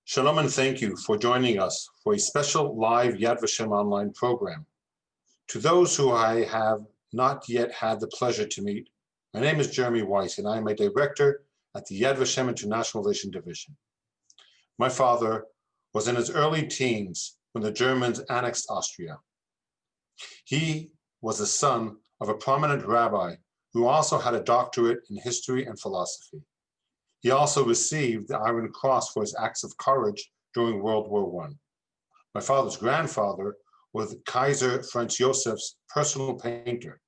Shalom and thank you for joining us for a special live Yad Vashem online program. To those who I have not yet had the pleasure to meet, my name is Jeremy Weiss and I am a director at the Yad Vashem International Relation Division. My father was in his early teens when the Germans annexed Austria. He was the son of a prominent rabbi who also had a doctorate in history and philosophy. He also received the Iron Cross for his acts of courage during World War I. My father's grandfather was Kaiser Franz Josef's personal painter.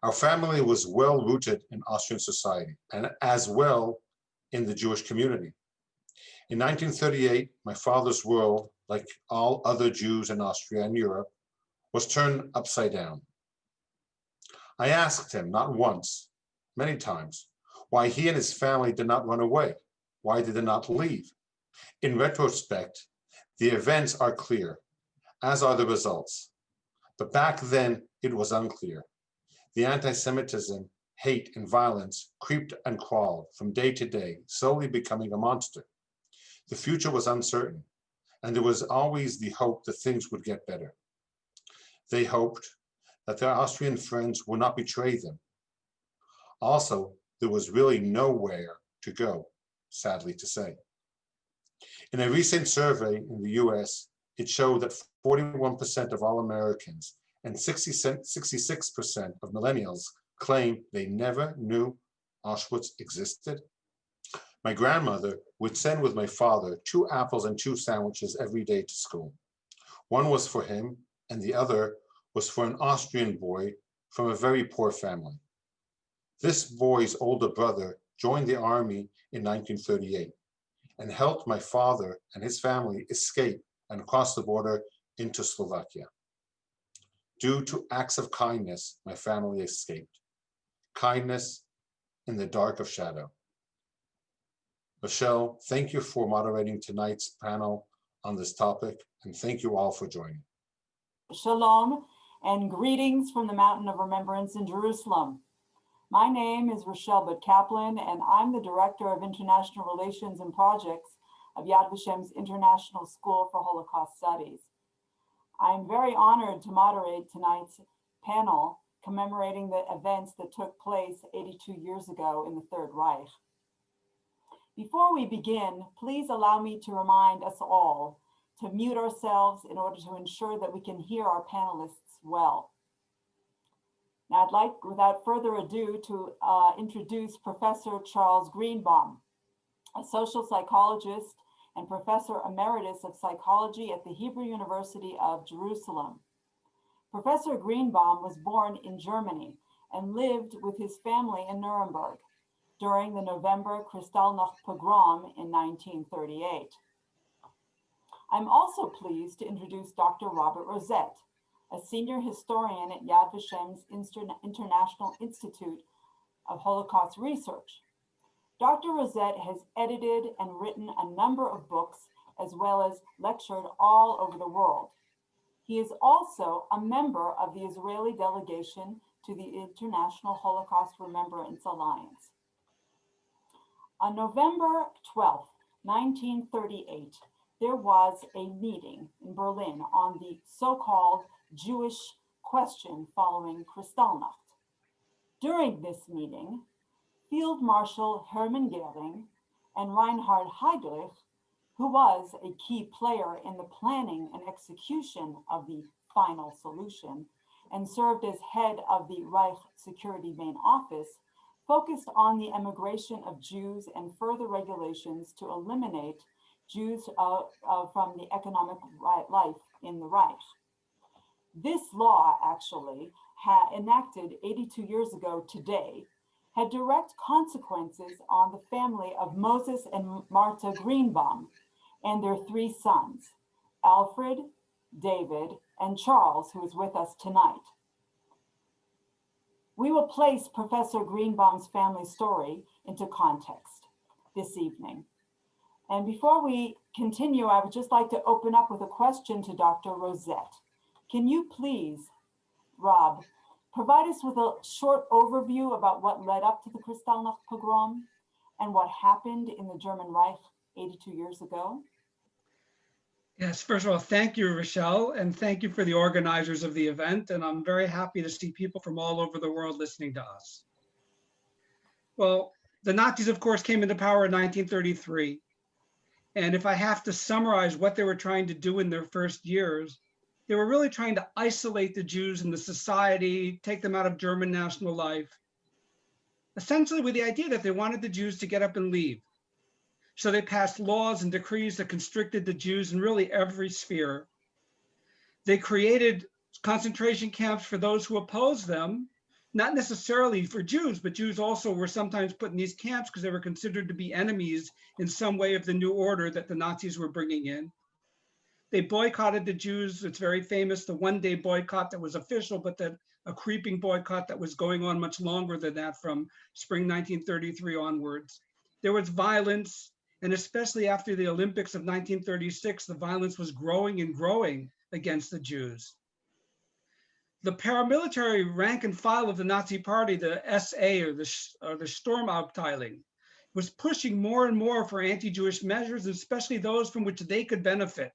Our family was well rooted in Austrian society and as well in the Jewish community. In 1938, my father's world, like all other Jews in Austria and Europe, was turned upside down. I asked him, not once, many times, why he and his family did not run away. Why did they not leave? In retrospect, the events are clear, as are the results. But back then, it was unclear. The anti-Semitism, hate, and violence creeped and crawled from day to day, slowly becoming a monster. The future was uncertain, and there was always the hope that things would get better. They hoped that their Austrian friends would not betray them. Also, there was really nowhere to go, sadly to say. In a recent survey in the US, it showed that 41% of all Americans and 66% of millennials claim they never knew Auschwitz existed. My grandmother would send with my father 2 apples and 2 sandwiches every day to school. One was for him, and the other was for an Austrian boy from a very poor family. This boy's older brother joined the army in 1938 and helped my father and his family escape and cross the border into Slovakia. Due to acts of kindness, my family escaped. Kindness in the dark of shadow. Rochelle, thank you for moderating tonight's panel on this topic, and thank you all for joining. Shalom and greetings from the Mountain of Remembrance in Jerusalem. My name is Rochelle Budd-Kaplan, and I'm the Director of International Relations and Projects of Yad Vashem's International School for Holocaust Studies. I'm very honored to moderate tonight's panel commemorating the events that took place 82 years ago in the Third Reich. Before we begin, please allow me to remind us all to mute ourselves in order to ensure that we can hear our panelists well. Now, I'd like, without further ado, to introduce Professor Charles Greenbaum, a social psychologist and Professor Emeritus of Psychology at the Hebrew University of Jerusalem. Professor Greenbaum was born in Germany and lived with his family in Nuremberg during the November Kristallnacht pogrom in 1938. I'm also pleased to introduce Dr. Robert Rosette, a senior historian at Yad Vashem's International Institute of Holocaust Research. Dr. Rosette has edited and written a number of books as well as lectured all over the world. He is also a member of the Israeli delegation to the International Holocaust Remembrance Alliance. On November 12, 1938, there was a meeting in Berlin on the so-called Jewish question following Kristallnacht. During this meeting, Field Marshal Hermann Göring and Reinhard Heydrich, who was a key player in the planning and execution of the final solution and served as head of the Reich Security Main Office, focused on the emigration of Jews and further regulations to eliminate Jews from the economic life in the Reich. This law, actually, enacted 82 years ago today, had direct consequences on the family of Moses and Martha Greenbaum and their 3 sons, Alfred, David, and Charles, who is with us tonight. We will place Professor Greenbaum's family story into context this evening. And before we continue, I would just like to open up with a question to Dr. Rosette. Can you please, Rob, provide us with a short overview about what led up to the Kristallnacht pogrom and what happened in the German Reich 82 years ago? Yes, first of all, thank you, Rochelle, and thank you for the organizers of the event. And I'm very happy to see people from all over the world listening to us. Well, the Nazis, of course, came into power in 1933. And if I have to summarize what they were trying to do in their first years, they were really trying to isolate the Jews in the society, take them out of German national life, essentially with the idea that they wanted the Jews to get up and leave. So they passed laws and decrees that constricted the Jews in really every sphere. They created concentration camps for those who opposed them, not necessarily for Jews, but Jews also were sometimes put in these camps because they were considered to be enemies in some way of the new order that the Nazis were bringing in. They boycotted the Jews. It's very famous, the one-day boycott that was official, but that a creeping boycott that was going on much longer than that from spring 1933 onwards. There was violence, and especially after the Olympics of 1936, the violence was growing and growing against the Jews. The paramilitary rank and file of the Nazi party, the SA or the Sturmabteilung, was pushing more and more for anti-Jewish measures, especially those from which they could benefit.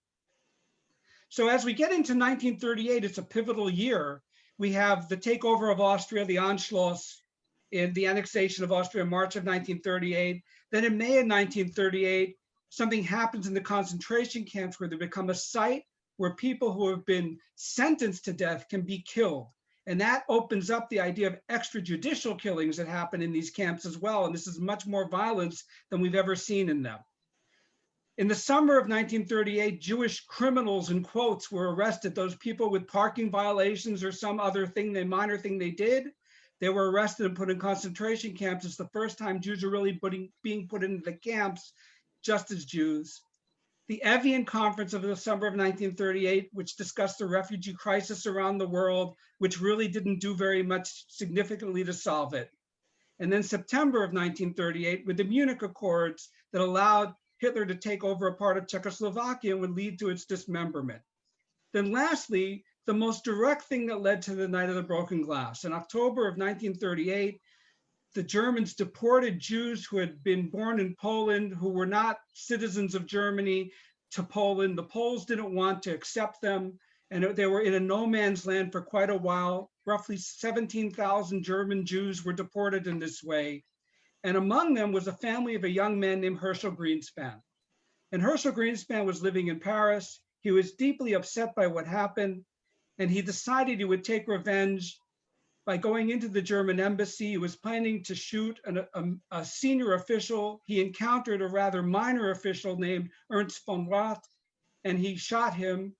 So as we get into 1938, it's a pivotal year. We have the takeover of Austria, the Anschluss, in the annexation of Austria in March of 1938. Then in May of 1938, something happens in the concentration camps where they become a site where people who have been sentenced to death can be killed. And that opens up the idea of extrajudicial killings that happen in these camps as well. And this is much more violence than we've ever seen in them. In the summer of 1938, Jewish criminals, in quotes, were arrested. Those people with parking violations or some other thing, the minor thing they did, they were arrested and put in concentration camps. It's the first time Jews are really being put into the camps just as Jews. The Evian Conference of the summer of 1938, which discussed the refugee crisis around the world, which really didn't do very much significantly to solve it. And then September of 1938 with the Munich Accords that allowed Hitler to take over a part of Czechoslovakia and would lead to its dismemberment. Then lastly, the most direct thing that led to the Night of the Broken Glass. In October of 1938, the Germans deported Jews who had been born in Poland, who were not citizens of Germany, to Poland. The Poles didn't want to accept them, and they were in a no man's land for quite a while. Roughly 17,000 German Jews were deported in this way. And among them was a family of a young man named Herschel Greenspan. And Herschel Greenspan was living in Paris. He was deeply upset by what happened, and he decided he would take revenge by going into the German embassy. He was planning to shoot a senior official. He encountered a rather minor official named Ernst von Rath, and he shot him.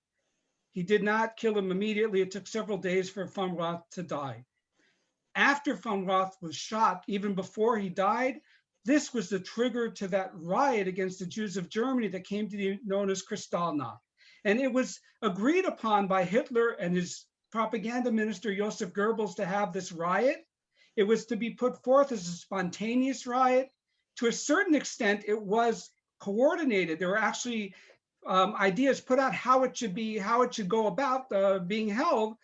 He did not kill him immediately. It took several days for von Rath to die. After von Rath was shot, even before he died, this was the trigger to that riot against the Jews of Germany that came to be known as Kristallnacht. And it was agreed upon by Hitler and his propaganda minister, Joseph Goebbels, to have this riot. It was to be put forth as a spontaneous riot. To a certain extent, it was coordinated. There were actually ideas put out how it should go about being held.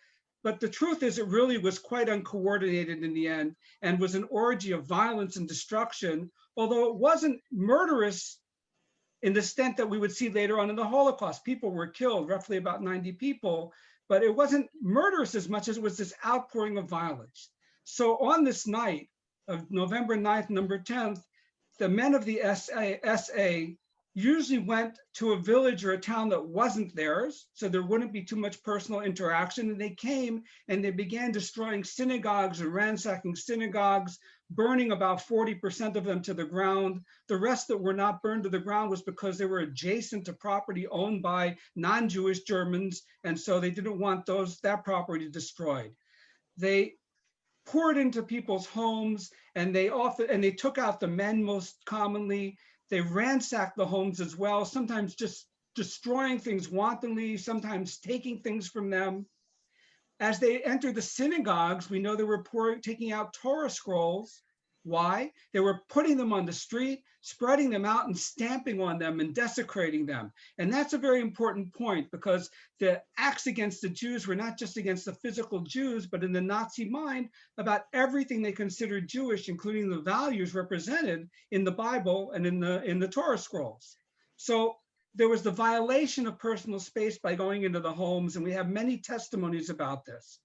But the truth is, it really was quite uncoordinated in the end and was an orgy of violence and destruction, although it wasn't murderous in the extent that we would see later on in the Holocaust. People were killed, roughly about 90 people, but it wasn't murderous as much as it was this outpouring of violence. So on this night of November 9th, number 10th, the men of the SA usually went to a village or a town that wasn't theirs, so there wouldn't be too much personal interaction. And they came and they began destroying synagogues and ransacking synagogues, burning about 40% of them to the ground. The rest that were not burned to the ground was because they were adjacent to property owned by non-Jewish Germans, and so they didn't want that property destroyed. They poured into people's homes, and they took out the men most commonly. They ransacked the homes as well, sometimes just destroying things wantonly, sometimes taking things from them. As they entered the synagogues, we know they were taking out Torah scrolls. Why? They were putting them on the street, spreading them out and stamping on them and desecrating them. And that's a very important point, because the acts against the Jews were not just against the physical Jews, but in the Nazi mind about everything they considered Jewish, including the values represented in the Bible and in the Torah scrolls. So there was the violation of personal space by going into the homes, and we have many testimonies about this.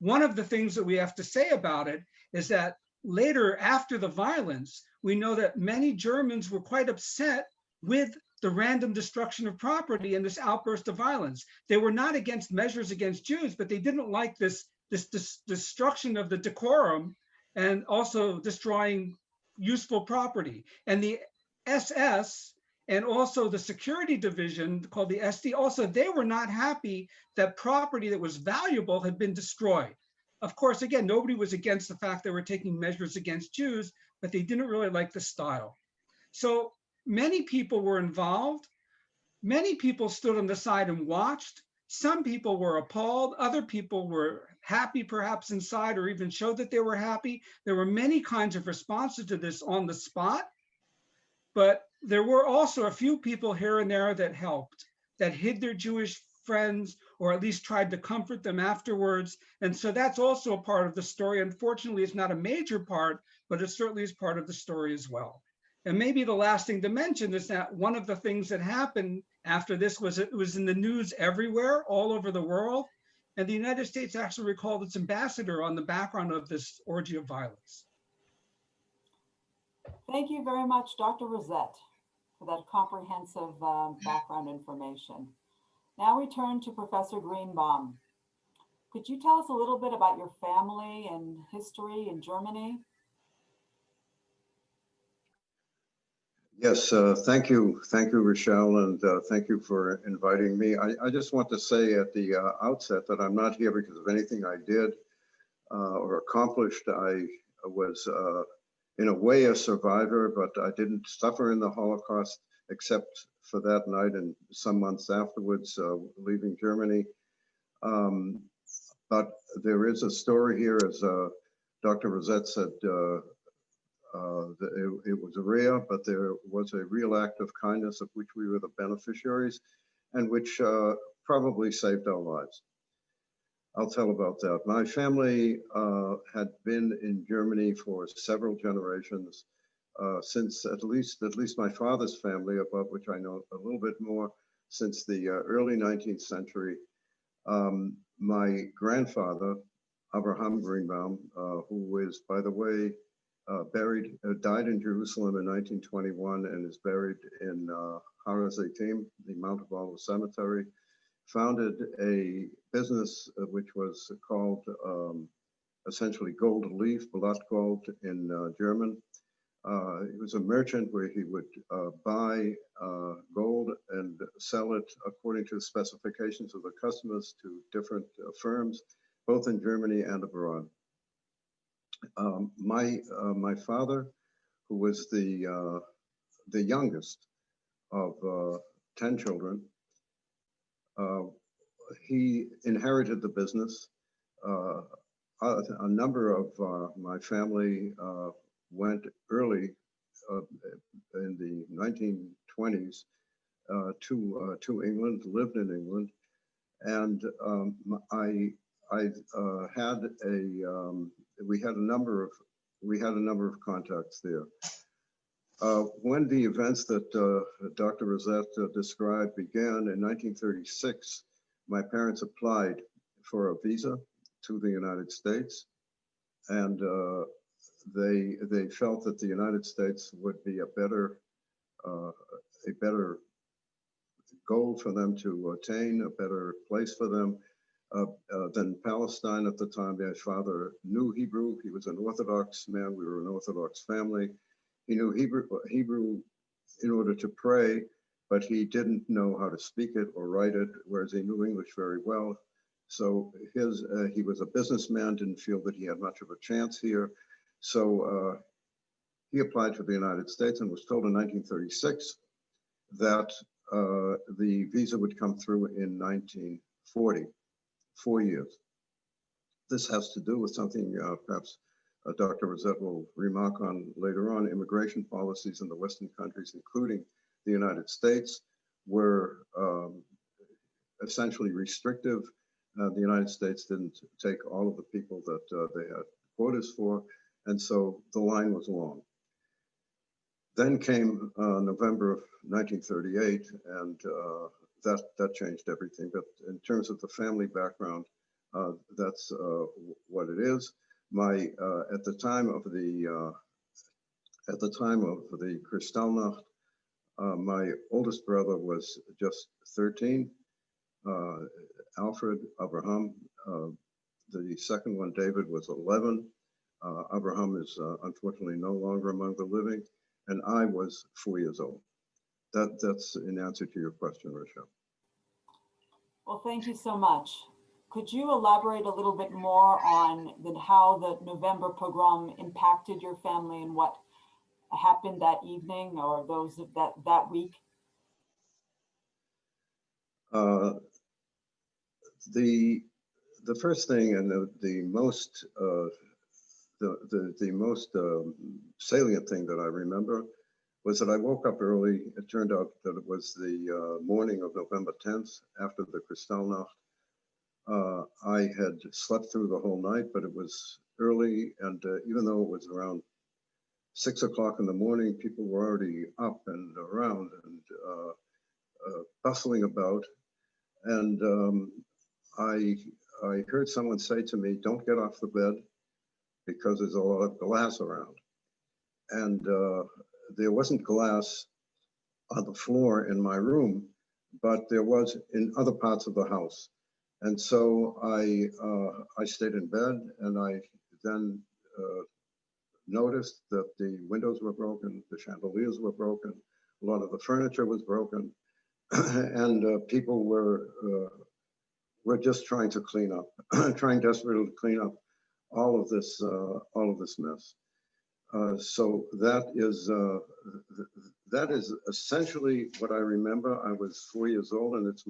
One of the things that we have to say about it is that later, after the violence, we know that many Germans were quite upset with the random destruction of property and this outburst of violence. They were not against measures against Jews, but they didn't like this destruction of the decorum and also destroying useful property. And the SS and also the security division called the SD, also, they were not happy that property that was valuable had been destroyed. Of course, again, nobody was against the fact they were taking measures against Jews, but they didn't really like the style. So many people were involved. Many people stood on the side and watched. Some people were appalled. Other people were happy, perhaps inside, or even showed that they were happy. There were many kinds of responses to this on the spot, but there were also a few people here and there that helped, that hid their Jewish friends, or at least tried to comfort them afterwards. And so that's also a part of the story. Unfortunately, it's not a major part, but it certainly is part of the story as well. And maybe the last thing to mention is that one of the things that happened after this was it was in the news everywhere, all over the world. And the United States actually recalled its ambassador on the background of this orgy of violence. Thank you very much, Dr. Rosette, for that comprehensive background information. Now we turn to Professor Greenbaum. Could you tell us a little bit about your family and history in Germany? Yes, thank you, Rochelle, and thank you for inviting me. I just want to say at the outset that I'm not here because of anything I did or accomplished. I was in a way a survivor, but I didn't suffer in the Holocaust except for that night and some months afterwards, leaving Germany. But there is a story here, as Dr. Rosette said, it was rare, but there was a real act of kindness of which we were the beneficiaries and which probably saved our lives. I'll tell about that. My family had been in Germany for several generations, since at least my father's family, about which I know a little bit more, since the early 19th century. My grandfather, Abraham Greenbaum, who is, by the way, died in Jerusalem in 1921 and is buried in Har HaZeitim, the Mount of Olives Cemetery, founded a business which was called essentially Gold Leaf, Blattgold in German. He was a merchant where he would buy gold and sell it according to the specifications of the customers to different firms, both in Germany and abroad. My father, who was the youngest of 10 children, he inherited the business. A number of my family went early in the 1920s to England, lived in England, and we had a number of contacts there. When the events that Dr. Rosette described began in 1936, my parents applied for a visa to the United States, and they felt that the United States would be a better goal for them to attain, a better place for them than Palestine at the time. My father knew Hebrew. He was an Orthodox man. We were an Orthodox family. He knew Hebrew in order to pray, but he didn't know how to speak it or write it, whereas he knew English very well. So he was a businessman, didn't feel that he had much of a chance here. So he applied for the United States and was told in 1936 that the visa would come through in 1940, 4 years. This has to do with something perhaps Dr. Rosette will remark on later on. Immigration policies in the Western countries, including the United States, were essentially restrictive. The United States didn't take all of the people that they had quotas for, and so the line was long. Then came November of 1938, and that changed everything. But in terms of the family background, that's what it is. At the time of the Kristallnacht, my oldest brother was just 13. Alfred Abraham. The second one, David, was 11. Abraham is unfortunately no longer among the living, and I was 4 years old. That's in answer to your question, Rochelle. Well, thank you so much. Could you elaborate a little bit more on how the November pogrom impacted your family and what happened that evening or those of that week? The first thing and the most salient thing that I remember was that I woke up early. It turned out that it was the morning of November 10th after the Kristallnacht. I had slept through the whole night, but it was early, and even though it was around 6 o'clock in the morning, people were already up and around and bustling about. And I heard someone say to me, "Don't get off the bed because there's a lot of glass around." And there wasn't glass on the floor in my room, but there was in other parts of the house. And so I stayed in bed, and I then noticed that the windows were broken, the chandeliers were broken, a lot of the furniture was broken, and people were just trying to clean up, trying desperately to clean up all of this mess. So that is essentially what I remember. I was 4 years old, and it's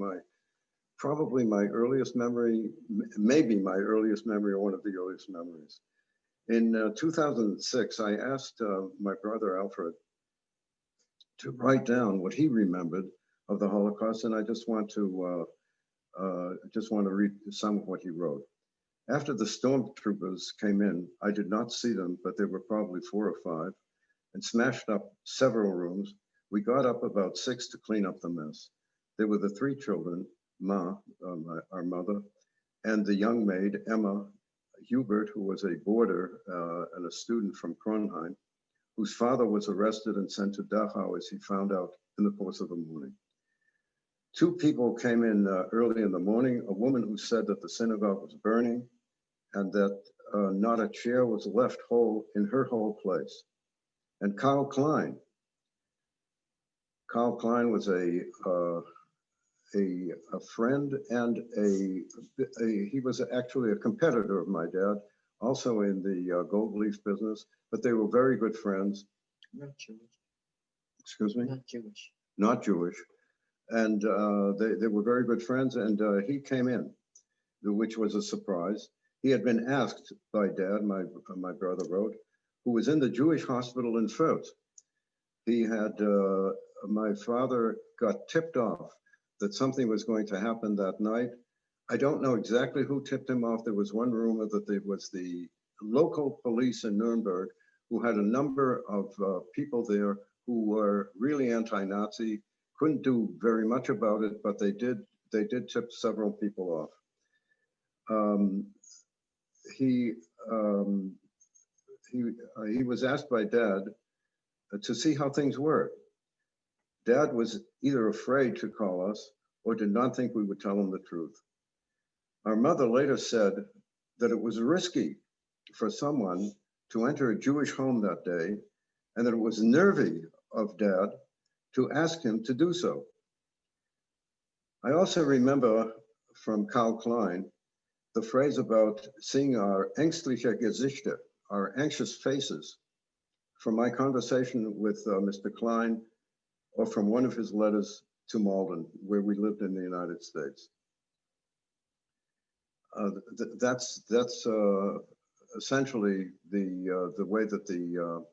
probably my earliest memory, maybe my earliest memory or one of the earliest memories. In 2006, I asked my brother Alfred to write down what he remembered of the Holocaust, and I just want to read some of what he wrote. After the stormtroopers came in, I did not see them, but there were probably 4 or 5, and smashed up several rooms. We got up about 6 to clean up the mess. There were the 3 children, Ma, our mother, and the young maid, Emma, Hubert, who was a boarder and a student from Kronheim, whose father was arrested and sent to Dachau, as he found out in the course of the morning. 2 people came in early in the morning, a woman who said that the synagogue was burning and that not a chair was left whole in her whole place. And Karl Klein. Karl Klein was a friend and he was actually a competitor of my dad, also in the gold leaf business, but they were very good friends. Not Jewish. Excuse me? Not Jewish. Not Jewish. And they were very good friends, and he came in, which was a surprise. He had been asked by Dad, my brother wrote, who was in the Jewish hospital in Fürth. He had, my father got tipped off that something was going to happen that night. I don't know exactly who tipped him off. There was one rumor that there was the local police in Nuremberg who had a number of people there who were really anti-Nazi, couldn't do very much about it, but they did tip several people off. He was asked by Dad to see how things were. Dad was either afraid to call us or did not think we would tell him the truth. Our mother later said that it was risky for someone to enter a Jewish home that day, and that it was nervy of Dad to ask him to do so. I also remember from Karl Klein the phrase about seeing our ängstliche Gesichter, our anxious faces, from my conversation with Mr. Klein, or from one of his letters to Malden, where we lived in the United States. That's essentially the way that the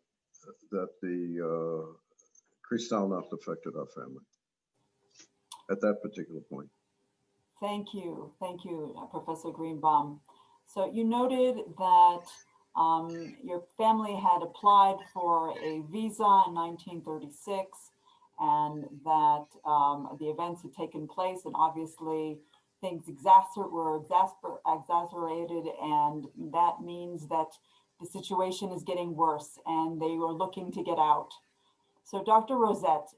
Kristallnacht affected our family at that particular point. Thank you, Professor Greenbaum. So you noted that Your family had applied for a visa in 1936, and that the events had taken place, and obviously things were exacerbated, and that means that the situation is getting worse and they were looking to get out. So Dr. Rosette,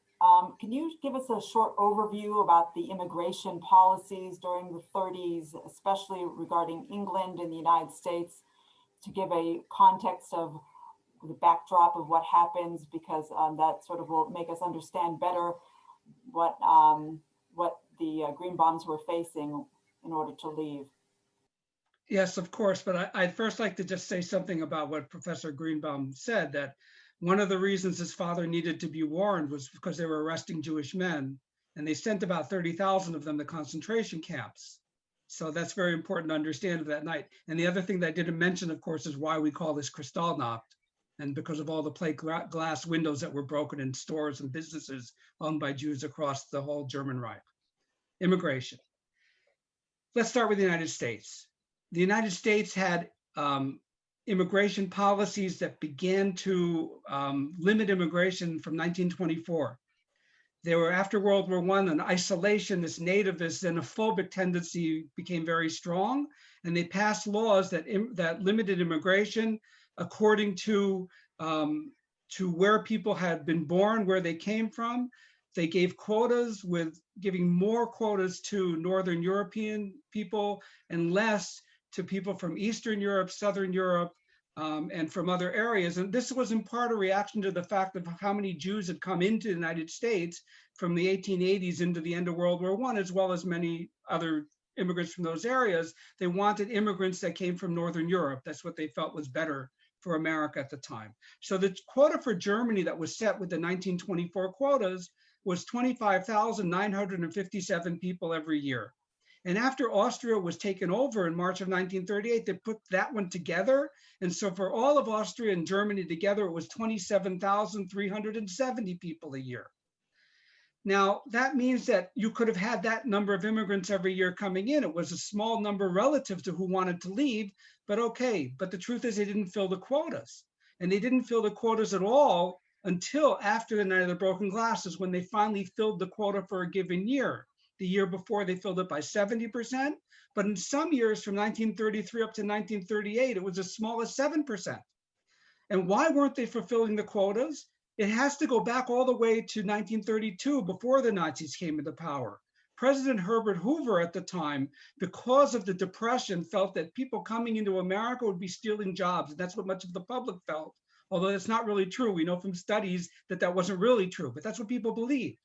can you give us a short overview about the immigration policies during the 30s, especially regarding England and the United States, to give a context of the backdrop of what happens, because that sort of will make us understand better what the Greenbaums were facing in order to leave. Yes, of course, but I'd first like to just say something about what Professor Greenbaum said, that one of the reasons his father needed to be warned was because they were arresting Jewish men, and they sent about 30,000 of them to concentration camps. So that's very important to understand of that night. And the other thing that I didn't mention, of course, is why we call this Kristallnacht, and because of all the plate glass windows that were broken in stores and businesses owned by Jews across the whole German Reich. Immigration. Let's start with the United States. The United States had immigration policies that began to limit immigration from 1924. They were, after World War I, an isolationist, nativist, xenophobic tendency became very strong, and they passed laws that limited immigration according to where people had been born, where they came from. They gave quotas, with giving more quotas to Northern European people and less to people from Eastern Europe, Southern Europe, and from other areas. And this was in part a reaction to the fact of how many Jews had come into the United States from the 1880s into the end of World War I, as well as many other immigrants from those areas. They wanted immigrants that came from Northern Europe. That's what they felt was better for America at the time. So the quota for Germany that was set with the 1924 quotas was 25,957 people every year. And after Austria was taken over in March of 1938, they put that one together. And so for all of Austria and Germany together, it was 27,370 people a year. Now, that means that you could have had that number of immigrants every year coming in. It was a small number relative to who wanted to leave, but okay. But the truth is they didn't fill the quotas. And they didn't fill the quotas at all until after the Night of the Broken Glasses, when they finally filled the quota for a given year. The year before, they filled it by 70%, but in some years from 1933 up to 1938, it was as small as 7%. And why weren't they fulfilling the quotas? It has to go back all the way to 1932, before the Nazis came into power. President Herbert Hoover at the time, because of the Depression, felt that people coming into America would be stealing jobs. And that's what much of the public felt, although that's not really true. We know from studies that that wasn't really true, but that's what people believed.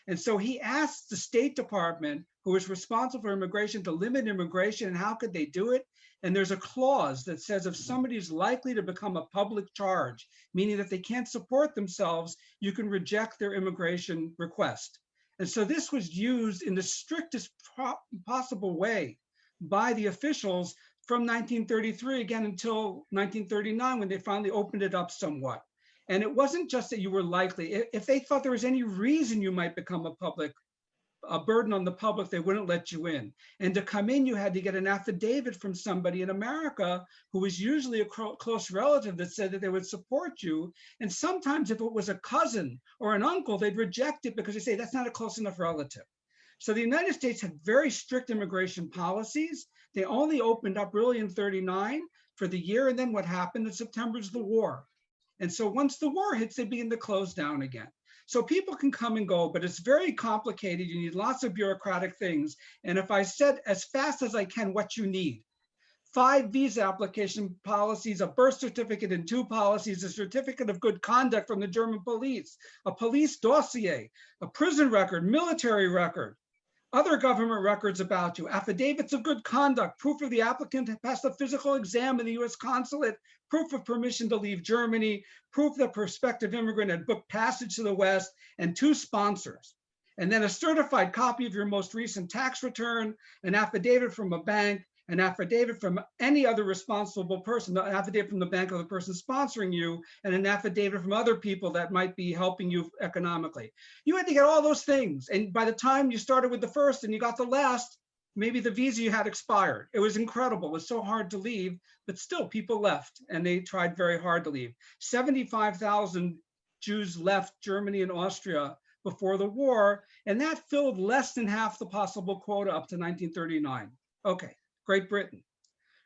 And so he asked the State Department, who is responsible for immigration, to limit immigration, and how could they do it? And there's a clause that says if somebody is likely to become a public charge, meaning that they can't support themselves, you can reject their immigration request. And so this was used in the strictest possible way by the officials from 1933 again until 1939, when they finally opened it up somewhat. And it wasn't just that you were likely. If they thought there was any reason you might become a burden on the public, they wouldn't let you in. And to come in, you had to get an affidavit from somebody in America who was usually a close relative that said that they would support you. And sometimes if it was a cousin or an uncle, they'd reject it because they say that's not a close enough relative. So the United States had very strict immigration policies. They only opened up really in 39 for the year. And then what happened in September is the war. And so once the war hits, they begin to close down again. So people can come and go, but it's very complicated. You need lots of bureaucratic things. And if I said as fast as I can what you need, 5 visa application policies, a birth certificate and 2 policies, a certificate of good conduct from the German police, a police dossier, a prison record, military record, other government records about you, affidavits of good conduct, proof of the applicant passed a physical exam in the US consulate, proof of permission to leave Germany, proof that prospective immigrant had booked passage to the West, and 2 sponsors. And then a certified copy of your most recent tax return, an affidavit from a bank, an affidavit from any other responsible person, an affidavit from the bank of the person sponsoring you, and an affidavit from other people that might be helping you economically. You had to get all those things. And by the time you started with the first and you got the last, maybe the visa you had expired. It was incredible. It was so hard to leave, but still people left and they tried very hard to leave. 75,000 Jews left Germany and Austria before the war, and that filled less than half the possible quota up to 1939. Okay, Great Britain.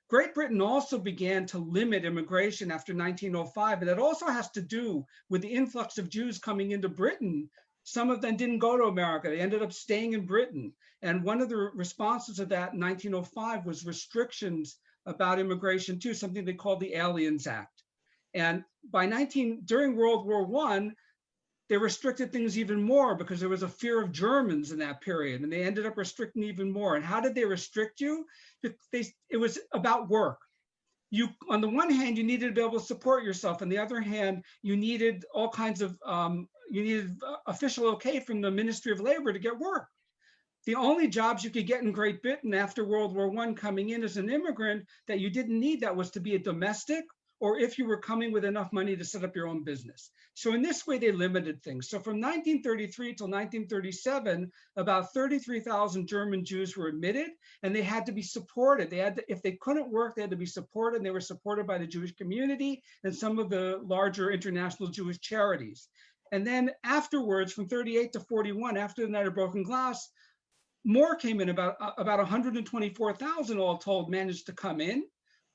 Great Britain also began to limit immigration after 1905, and that also has to do with the influx of Jews coming into Britain. Some of them didn't go to America. They ended up staying in Britain. And one of the responses to that in 1905 was restrictions about immigration too, something they called the Aliens Act. And during World War I, they restricted things even more because there was a fear of Germans in that period, and they ended up restricting even more. And how did they restrict you? It was about work. You, on the one hand, you needed to be able to support yourself. On the other hand, you needed all kinds of, you needed official okay from the Ministry of Labor to get work. The only jobs you could get in Great Britain after World War I coming in as an immigrant that you didn't need that was to be a domestic, or if you were coming with enough money to set up your own business. So in this way, they limited things. So from 1933 till 1937, about 33,000 German Jews were admitted, and they had to be supported. They had to, if they couldn't work, they had to be supported, and they were supported by the Jewish community and some of the larger international Jewish charities. And then afterwards, from 38 to 41, after the Night of Broken Glass, more came in, about 124,000 all told managed to come in.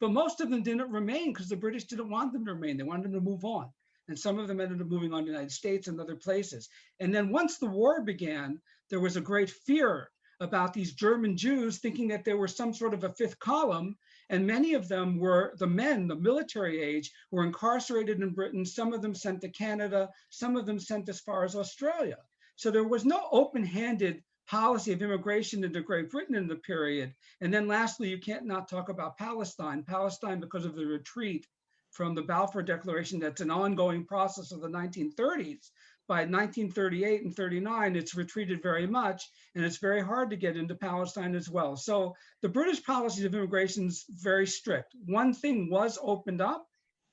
But most of them didn't remain because the British didn't want them to remain. They wanted them to move on. And some of them ended up moving on to the United States and other places. And then once the war began, there was a great fear about these German Jews, thinking that there were some sort of a fifth column. And many of them were the men, the military age, were incarcerated in Britain. Some of them sent to Canada, some of them sent as far as Australia. So there was no open-handed policy of immigration into Great Britain in the period. And then lastly, you can't not talk about Palestine. Palestine, because of the retreat from the Balfour Declaration, that's an ongoing process of the 1930s. By 1938 and 39, it's retreated very much, and it's very hard to get into Palestine as well. So the British policy of immigration is very strict. One thing was opened up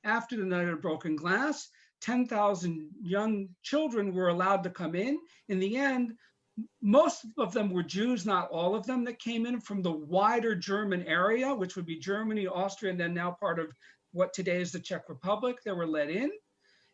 after the Night of Broken Glass. 10,000 young children were allowed to come in. In the end, most of them were Jews, not all of them, that came in from the wider German area, which would be Germany, Austria, and then now part of what today is the Czech Republic. They were let in.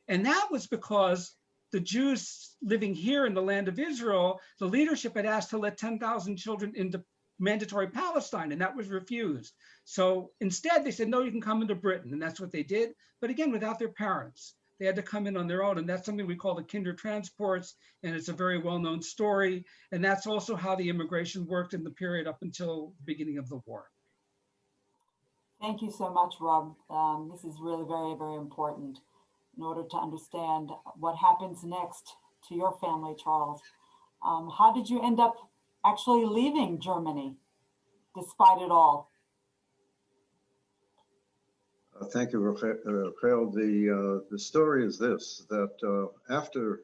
And that was because the Jews living here in the land of Israel, the leadership had asked to let 10,000 children into mandatory Palestine, and that was refused. So instead, they said, no, you can come into Britain. And that's what they did. But again, without their parents. They had to come in on their own, and that's something we call the kinder transports, and it's a very well-known story. And that's also how the immigration worked in the period up until the beginning of the war. Thank you so much, Rob. This is really very, very important in order to understand what happens next to your family, Charles. How did you end up actually leaving Germany despite it all? Thank you, Rachel. The story is this, that after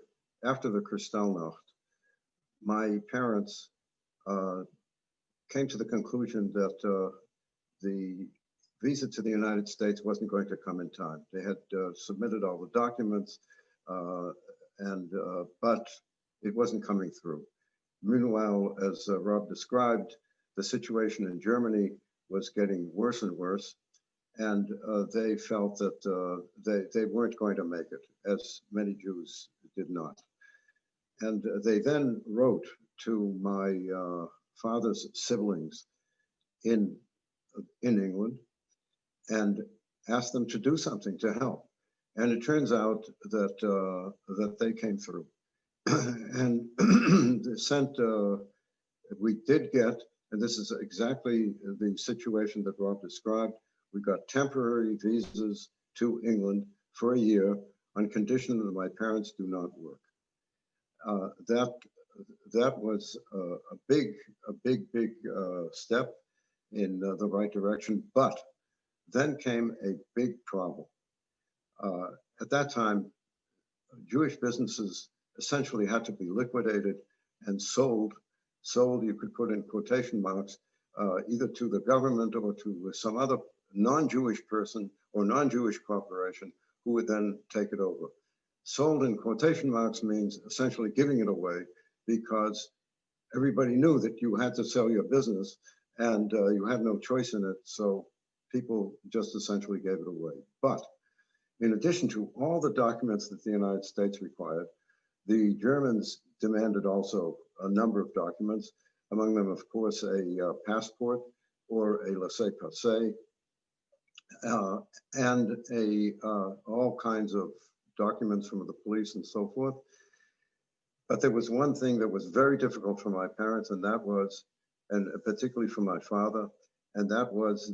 the Kristallnacht, my parents came to the conclusion that the visa to the United States wasn't going to come in time. They had submitted all the documents, but it wasn't coming through. Meanwhile, as Rob described, the situation in Germany was getting worse and worse. And they felt that they weren't going to make it, as many Jews did not. And they then wrote to my father's siblings in England and asked them to do something to help. And it turns out that they came through. And sent, we did get, and this is exactly the situation that Rob described, we got temporary visas to England for a year on condition that my parents do not work. That was a big step in the right direction, but then came a big problem. At that time, Jewish businesses essentially had to be liquidated and sold, you could put in quotation marks, either to the government or to some other non-Jewish person or non-Jewish corporation who would then take it over. Sold in quotation marks means essentially giving it away, because everybody knew that you had to sell your business and you had no choice in it. So people just essentially gave it away. But in addition to all the documents that the United States required, the Germans demanded also a number of documents, among them, of course, a passport or a laissez-passer, and all kinds of documents from the police and so forth. But there was one thing that was very difficult for my parents, and that was, and particularly for my father, and that was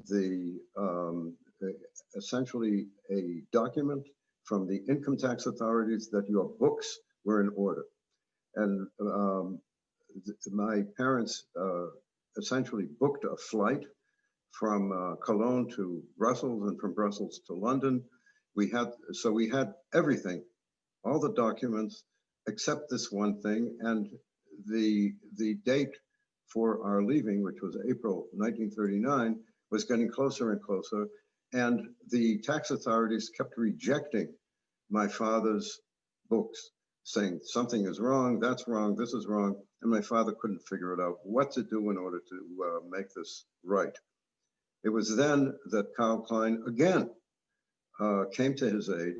essentially a document from the income tax authorities that your books were in order. And my parents essentially booked a flight from Cologne to Brussels and from Brussels to London. We had everything, all the documents, except this one thing. And the date for our leaving, which was April 1939, was getting closer and closer. And the tax authorities kept rejecting my father's books, saying something is wrong, that's wrong, this is wrong. And my father couldn't figure it out what to do in order to make this right. It was then that Karl Klein again came to his aid.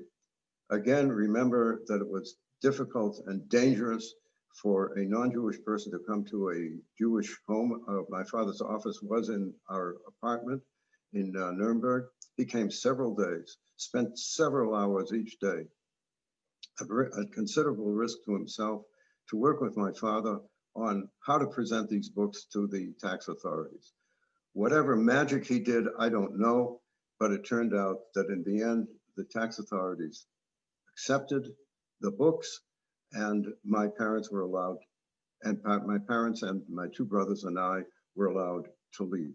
Again, remember that it was difficult and dangerous for a non-Jewish person to come to a Jewish home. My father's office was in our apartment in Nuremberg. He came several days, spent several hours each day, at considerable risk to himself, to work with my father on how to present these books to the tax authorities. Whatever magic he did, I don't know, but it turned out that in the end, the tax authorities accepted the books, and my parents were allowed, and my parents and my two brothers and I were allowed to leave.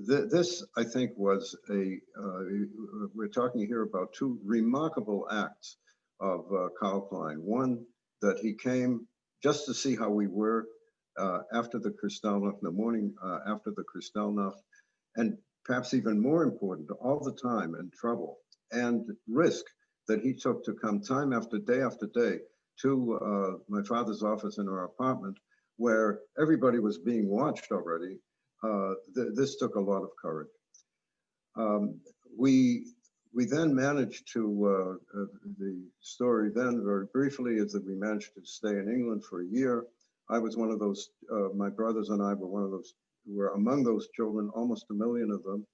This, I think, was we're talking here about two remarkable acts of Karl Klein. One, that he came just to see how we were after the Kristallnacht, the morning after the Kristallnacht, and perhaps even more important, all the time and trouble and risk that he took to come time after day to my father's office in our apartment, where everybody was being watched already. This took a lot of courage. We then managed to, the story then very briefly is that we managed to stay in England for a year. I was one of those, my brothers and I were one of those, who were among those children, almost 1 million of them,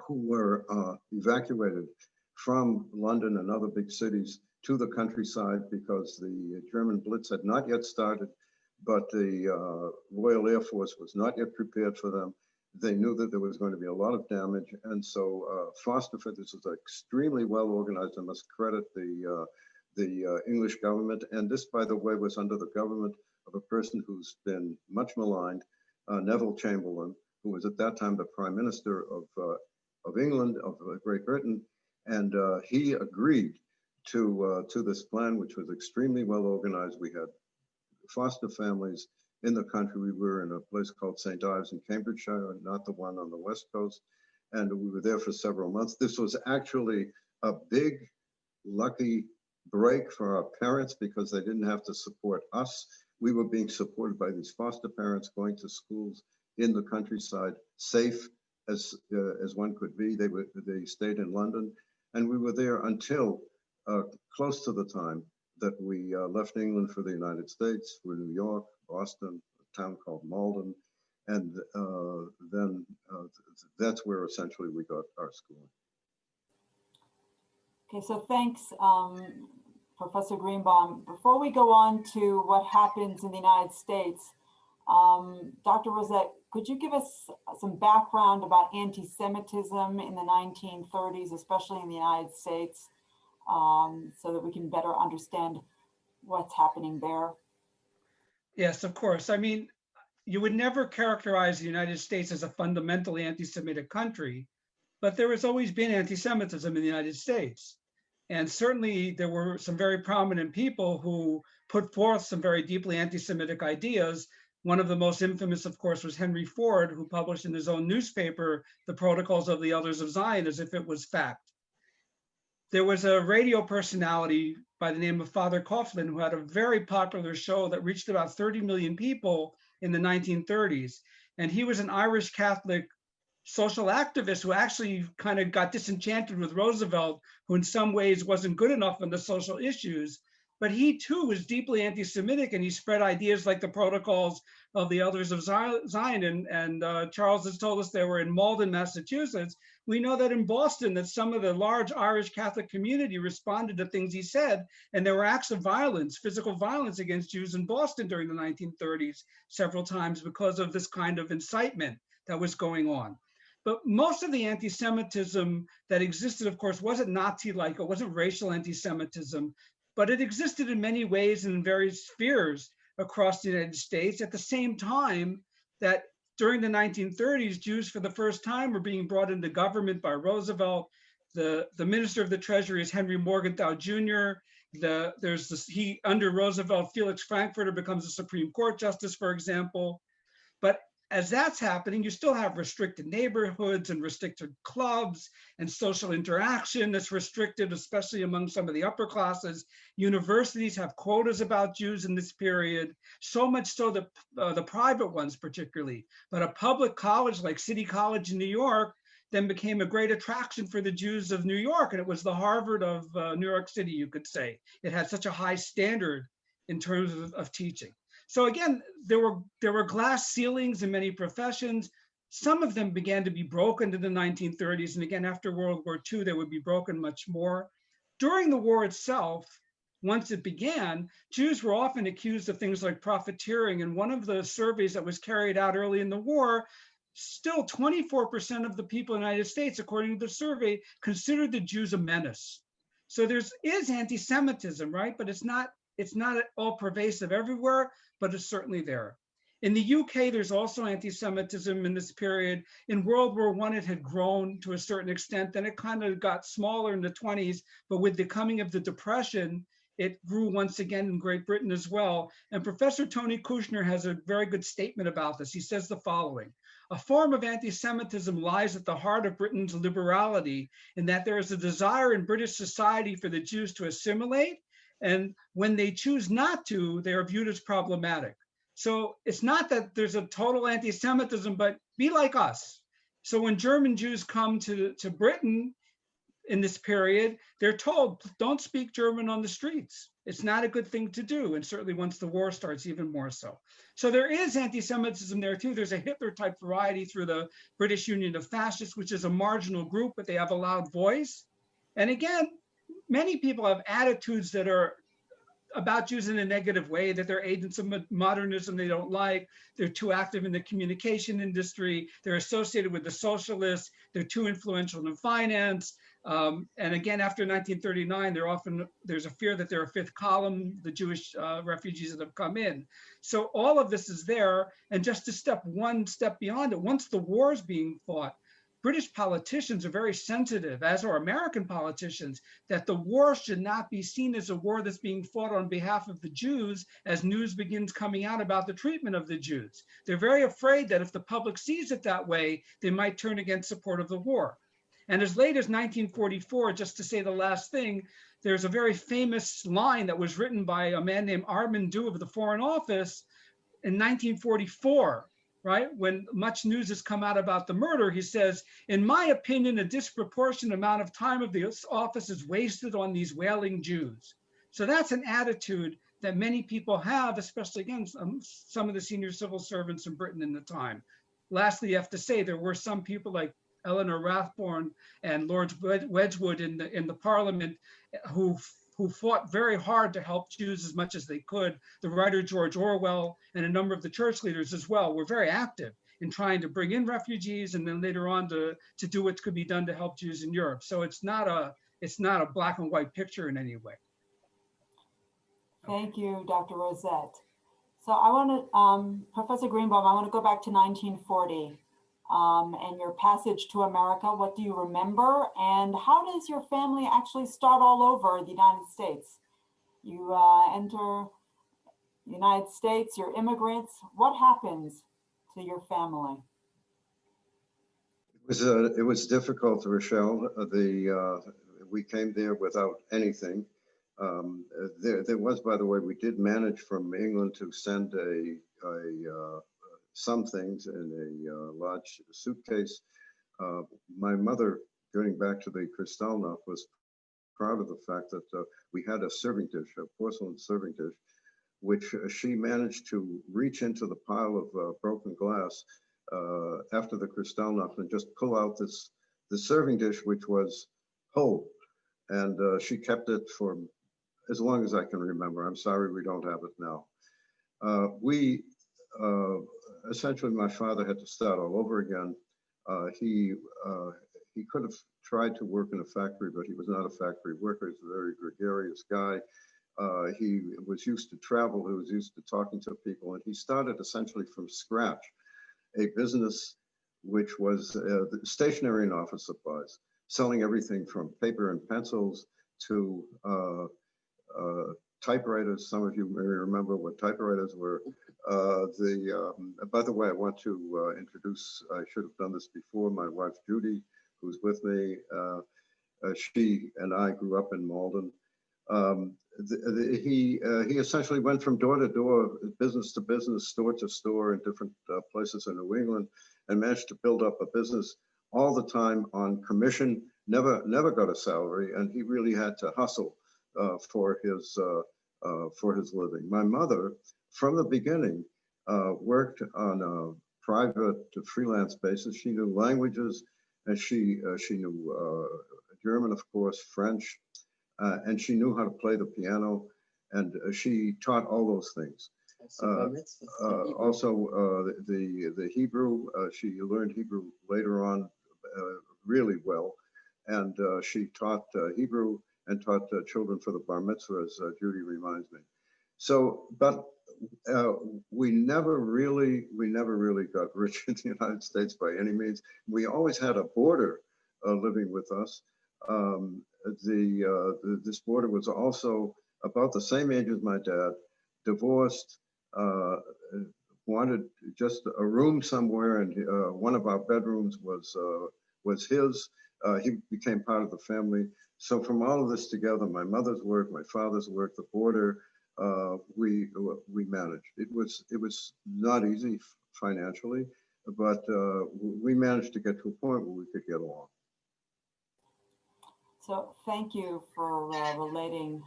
who were evacuated from London and other big cities to the countryside because the German Blitz had not yet started, but the Royal Air Force was not yet prepared for them. They knew that there was going to be a lot of damage. And so Fosterford, this is extremely well organized. I must credit the English government. And this, by the way, was under the government of a person who's been much maligned, Neville Chamberlain, who was at that time the Prime Minister of England, of Great Britain. And he agreed to this plan, which was extremely well organized. We had foster families in the country. We were in a place called St. Ives in Cambridgeshire, not the one on the West Coast. And we were there for several months. This was actually a big, lucky break for our parents because they didn't have to support us. We were being supported by these foster parents going to schools in the countryside, safe as one could be. They stayed in London, and we were there until close to the time that we left England for the United States, for New York, Boston, a town called Malden, and then that's where essentially we got our schooling. Okay, so thanks, Professor Greenbaum. Before we go on to what happens in the United States, Dr. Rosette, could you give us some background about anti-Semitism in the 1930s, especially in the United States, so that we can better understand what's happening there? Yes, of course. I mean, you would never characterize the United States as a fundamentally anti-Semitic country, but there has always been anti-Semitism in the United States. And certainly there were some very prominent people who put forth some very deeply anti-Semitic ideas. One of the most infamous, of course, was Henry Ford, who published in his own newspaper the Protocols of the Elders of Zion as if it was fact. There was a radio personality by the name of Father Coughlin, who had a very popular show that reached about 30 million people in the 1930s. And he was an Irish Catholic social activist who actually kind of got disenchanted with Roosevelt, who in some ways wasn't good enough on the social issues. But he too was deeply anti-Semitic, and he spread ideas like the Protocols of the Elders of Zion. And Charles has told us they were in Malden, Massachusetts. We know that in Boston, that some of the large Irish Catholic community responded to things he said, and there were acts of violence, physical violence against Jews in Boston during the 1930s several times because of this kind of incitement that was going on. But most of the anti-Semitism that existed, of course, wasn't Nazi-like, it wasn't racial anti-Semitism, but it existed in many ways and in various spheres across the United States at the same time that during the 1930s, Jews for the first time were being brought into government by Roosevelt. The Minister of the Treasury is Henry Morgenthau Jr. Under Roosevelt, Felix Frankfurter becomes a Supreme Court justice, for example. But as that's happening, you still have restricted neighborhoods and restricted clubs and social interaction that's restricted, especially among some of the upper classes. Universities have quotas about Jews in this period, so much so that the private ones particularly, but a public college like City College in New York then became a great attraction for the Jews of New York. And it was the Harvard of New York City, you could say. It had such a high standard in terms of teaching. So again, there were glass ceilings in many professions. Some of them began to be broken in the 1930s. And again, after World War II, they would be broken much more. During the war itself, once it began, Jews were often accused of things like profiteering. And one of the surveys that was carried out early in the war, still 24% of the people in the United States, according to the survey, considered the Jews a menace. So there is anti-Semitism, right? But it's not all pervasive everywhere, but it's certainly there. In the UK, there's also anti-Semitism in this period. In World War I, it had grown to a certain extent, then it kind of got smaller in the 20s, but with the coming of the Depression, it grew once again in Great Britain as well. And Professor Tony Kushner has a very good statement about this. He says the following: a form of anti-Semitism lies at the heart of Britain's liberality, in that there is a desire in British society for the Jews to assimilate, and when they choose not to, they are viewed as problematic. So it's not that there's a total anti-Semitism, but be like us. So when German Jews come to Britain in this period, they're told, don't speak German on the streets. It's not a good thing to do. And certainly once the war starts, even more so. So there is anti-Semitism there too. There's a Hitler-type variety through the British Union of Fascists, which is a marginal group, but they have a loud voice. And again, many people have attitudes that are about Jews in a negative way, that they're agents of modernism they don't like, they're too active in the communication industry, they're associated with the socialists, they're too influential in finance. And again, after 1939, there's a fear that they're a fifth column, the Jewish refugees that have come in. So all of this is there. And just to step one step beyond it, once the war is being fought, British politicians are very sensitive, as are American politicians, that the war should not be seen as a war that's being fought on behalf of the Jews as news begins coming out about the treatment of the Jews. They're very afraid that if the public sees it that way, they might turn against support of the war. And as late as 1944, just to say the last thing, there's a very famous line that was written by a man named Armand Due of the Foreign Office in 1944. Right? When much news has come out about the murder, he says, in my opinion, a disproportionate amount of time of the office is wasted on these wailing Jews. So that's an attitude that many people have, especially against some of the senior civil servants in Britain in the time. Lastly, you have to say there were some people like Eleanor Rathbone and Lord Wedgwood in the Parliament who fought very hard to help Jews as much as they could. The writer George Orwell and a number of the church leaders as well were very active in trying to bring in refugees and then later on to do what could be done to help Jews in Europe. So it's not a black and white picture in any way. Thank you, Dr. Rosette. So I want to, Professor Greenbaum, I want to go back to 1940 and your passage to America. What do you remember? And how does your family actually start all over the United States? You enter the United States, you're immigrants. What happens to your family? It was difficult, Rochelle. We came there without anything. There was, by the way, we did manage from England to send some things in a large suitcase. My mother, going back to the Kristallnacht, was proud of the fact that we had a serving dish, a porcelain serving dish, which she managed to reach into the pile of broken glass after the Kristallnacht and just pull out the serving dish, which was whole. And she kept it for as long as I can remember. I'm sorry we don't have it now. Essentially, my father had to start all over again. He could have tried to work in a factory, but he was not a factory worker. He's a very gregarious guy. He was used to travel. He was used to talking to people, and he started essentially from scratch a business which was stationery and office supplies, selling everything from paper and pencils to typewriters. Some of you may remember what typewriters were. By the way, I want to introduce, I should have done this before, my wife Judy, who's with me. She and I grew up in Malden. He essentially went from door to door, business to business, store to store in different places in New England, and managed to build up a business all the time on commission, never got a salary, and he really had to hustle for his living. My mother, from the beginning, worked on a private freelance basis. She knew languages, and she knew German, of course, French, and she knew how to play the piano, and she taught all those things. Also, the Hebrew, she learned Hebrew later on really well, and she taught Hebrew and taught children for the bar mitzvah, as Judy reminds me. So, but we never really got rich in the United States by any means. We always had a boarder living with us. This boarder was also about the same age as my dad, divorced, wanted just a room somewhere, and one of our bedrooms was his. He became part of the family. So from all of this together, my mother's work, my father's work, the boarder, we managed. It was not easy financially, but we managed to get to a point where we could get along. So thank you for relating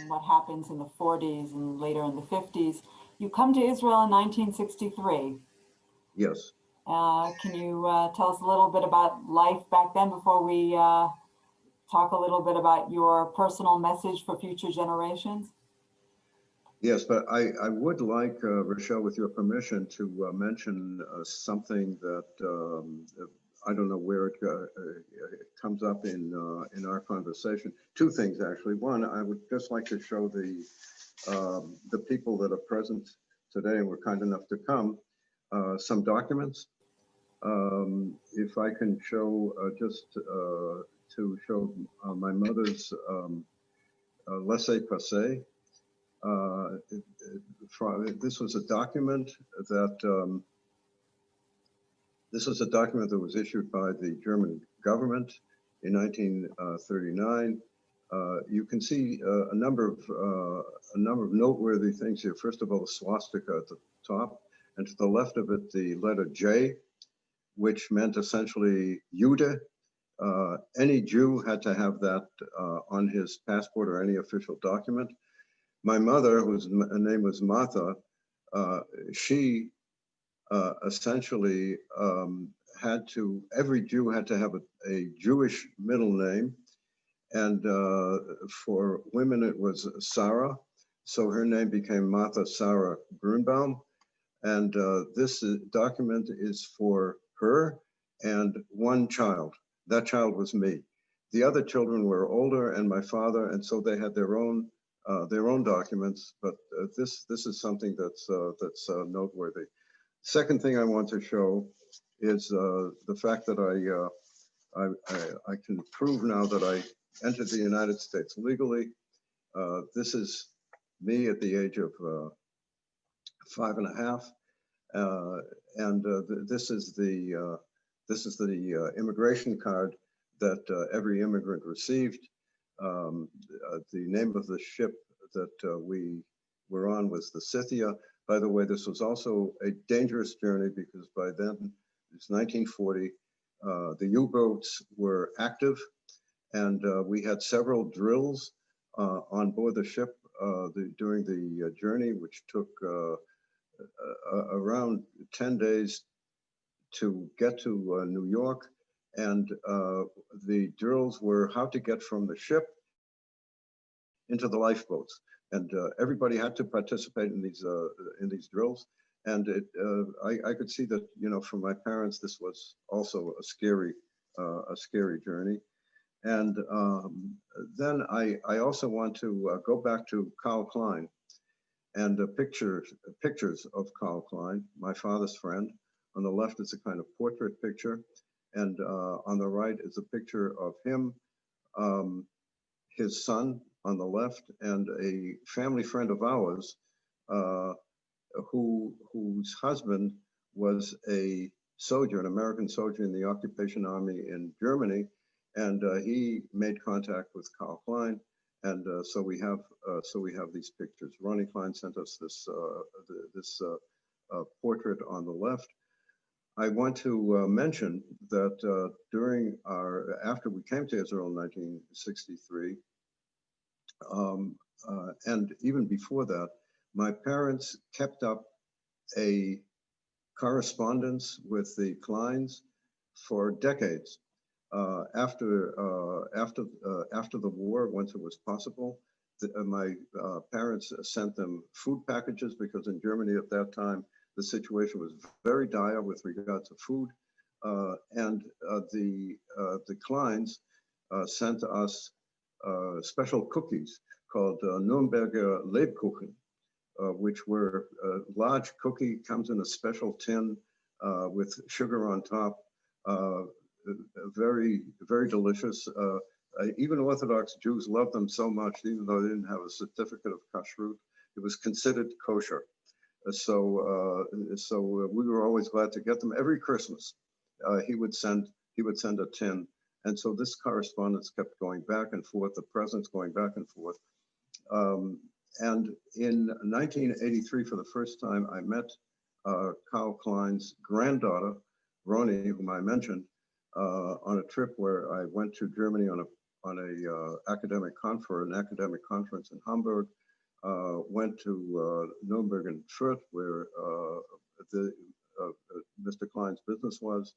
what happens in the 40s and later in the 50s. You come to Israel in 1963. Yes. Can you tell us a little bit about life back then before we talk a little bit about your personal message for future generations? Yes, but I would like, Rochelle, with your permission, to mention something that I don't know where it comes up in our conversation. Two things, actually. One, I would just like to show the people that are present today and were kind enough to come some documents. If I can show just to show my mother's laissez-passer. This was a document that was issued by the German government in 1939. You can see a number of noteworthy things here. First of all, the swastika at the top, and to the left of it, the letter J, which meant essentially Jude. Any Jew had to have that on his passport or any official document. My mother, whose name was Martha, she essentially every Jew had to have a Jewish middle name. And for women, it was Sarah. So her name became Martha Sarah Grunbaum. And this document is for her and one child. That child was me. The other children were older and my father, and so they had their own documents. But this is something that's noteworthy. Second thing I want to show is the fact that I can prove now that I entered the United States legally. This is me at the age of 5.5, and this is the immigration card that every immigrant received. The name of the ship that we were on was the Scythia. By the way, this was also a dangerous journey because by then, it's 1940, the U-boats were active, and we had several drills on board the ship during the journey, which took around 10 days to get to New York. And the drills were how to get from the ship into the lifeboats. And everybody had to participate in these drills. And I could see that, you know, from my parents, this was also a scary journey. And then I also want to go back to Karl Klein and pictures of Karl Klein, my father's friend. On the left is a kind of portrait picture. And on the right is a picture of him, his son on the left, and a family friend of ours whose husband was a soldier, an American soldier in the occupation army in Germany. And he made contact with Karl Klein. And so we have these pictures. Ronnie Klein sent us this portrait on the left. I want to mention that after we came to Israel in 1963, and even before that, my parents kept up a correspondence with the Kleins for decades. After the war, once it was possible, my parents sent them food packages because in Germany at that time, the situation was very dire with regard to food. And the Kleins sent us special cookies called Nürnberger Lebkuchen, which were a large cookie, comes in a special tin with sugar on top. Very, very delicious. Even Orthodox Jews loved them so much, even though they didn't have a certificate of kashrut, it was considered kosher. So we were always glad to get them. Every Christmas, he would send a tin, and so this correspondence kept going back and forth. The presents going back and forth. And in 1983, for the first time, I met Karl Klein's granddaughter, Roni, whom I mentioned, on a trip where I went to Germany on an academic conference in Hamburg. Went to Nuremberg and Fürth, where Mr. Klein's business was,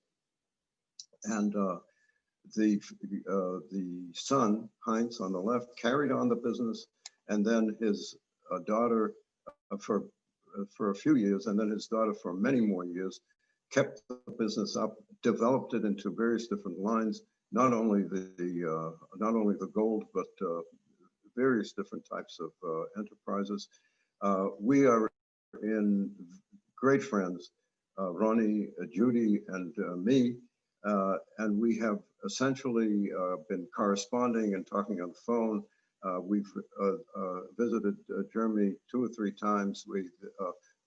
and the son Heinz on the left carried on the business, and then his daughter for a few years, and then his daughter for many more years, kept the business up, developed it into various different lines, not only the gold, but various different types of enterprises. We are in great friends, Ronnie, Judy, and me, and we have essentially been corresponding and talking on the phone. We've visited Germany 2 or 3 times.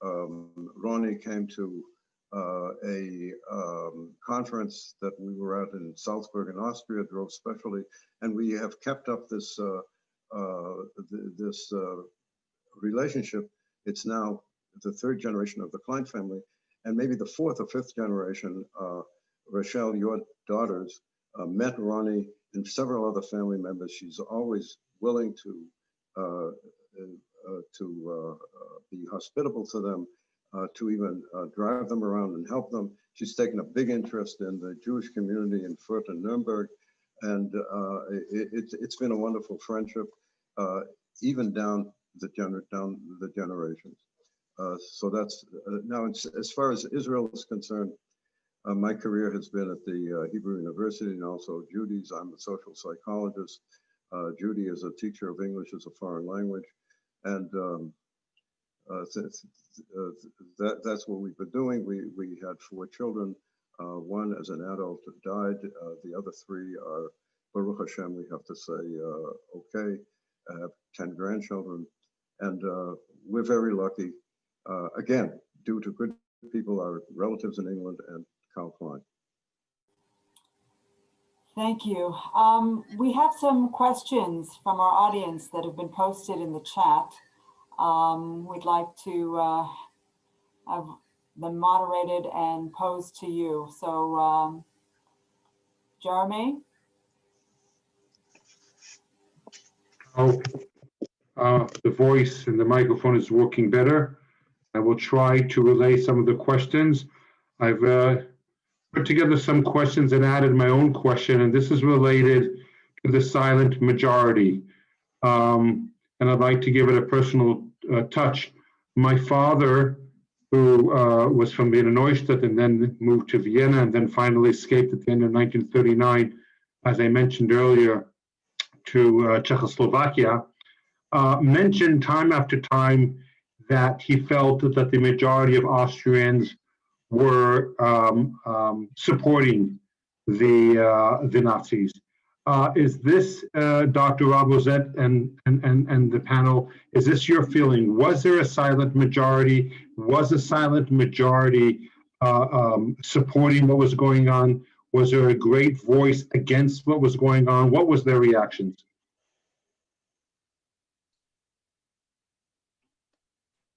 Ronnie came to a conference that we were at in Salzburg in Austria, drove specially, and we have kept up this relationship. It's now the 3rd generation of the Klein family, and maybe the 4th or 5th generation. Rochelle, your daughters, met Ronnie and several other family members. She's always willing to be hospitable to them, to even drive them around and help them. She's taken a big interest in the Jewish community in Fürth and Nuremberg, and it's been a wonderful friendship, even down the generations. So that's now. As far as Israel is concerned, my career has been at the Hebrew University and also Judy's. I'm a social psychologist. Judy is a teacher of English as a foreign language, and that's what we've been doing. We had 4 children. One as an adult died. The other 3 are, Baruch Hashem, we have to say, okay. I have 10 grandchildren, and we're very lucky, again, due to good people, our relatives in England and Karl Klein. Thank you. We have some questions from our audience that have been posted in the chat. We'd like to have them moderated and posed to you. So, Jeremy? Oh, the voice and the microphone is working better. I will try to relay some of the questions. I've put together some questions and added my own question, and this is related to the silent majority. And I'd like to give it a personal touch. My father, who was from Wiener Neustadt and then moved to Vienna and then finally escaped at the end of 1939, as I mentioned earlier, to Czechoslovakia, mentioned time after time that he felt that the majority of Austrians were supporting the Nazis. Is this, Dr. Rob Rosette and the panel, is this your feeling? Was there a silent majority? Was a silent majority supporting what was going on? Was there a great voice against what was going on? What was their reactions?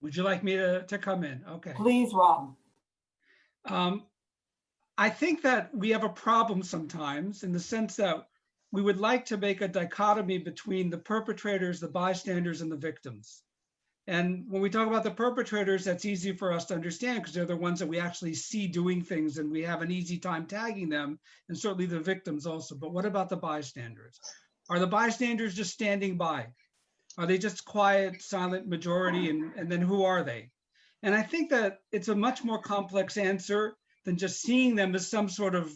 Would you like me to come in? Okay. Please, Rob. I think that we have a problem sometimes in the sense that we would like to make a dichotomy between the perpetrators, the bystanders, and the victims. And when we talk about the perpetrators, that's easy for us to understand because they're the ones that we actually see doing things and we have an easy time tagging them, and certainly the victims also. But what about the bystanders? Are the bystanders just standing by? Are they just quiet, silent majority? And then who are they? And I think that it's a much more complex answer than just seeing them as some sort of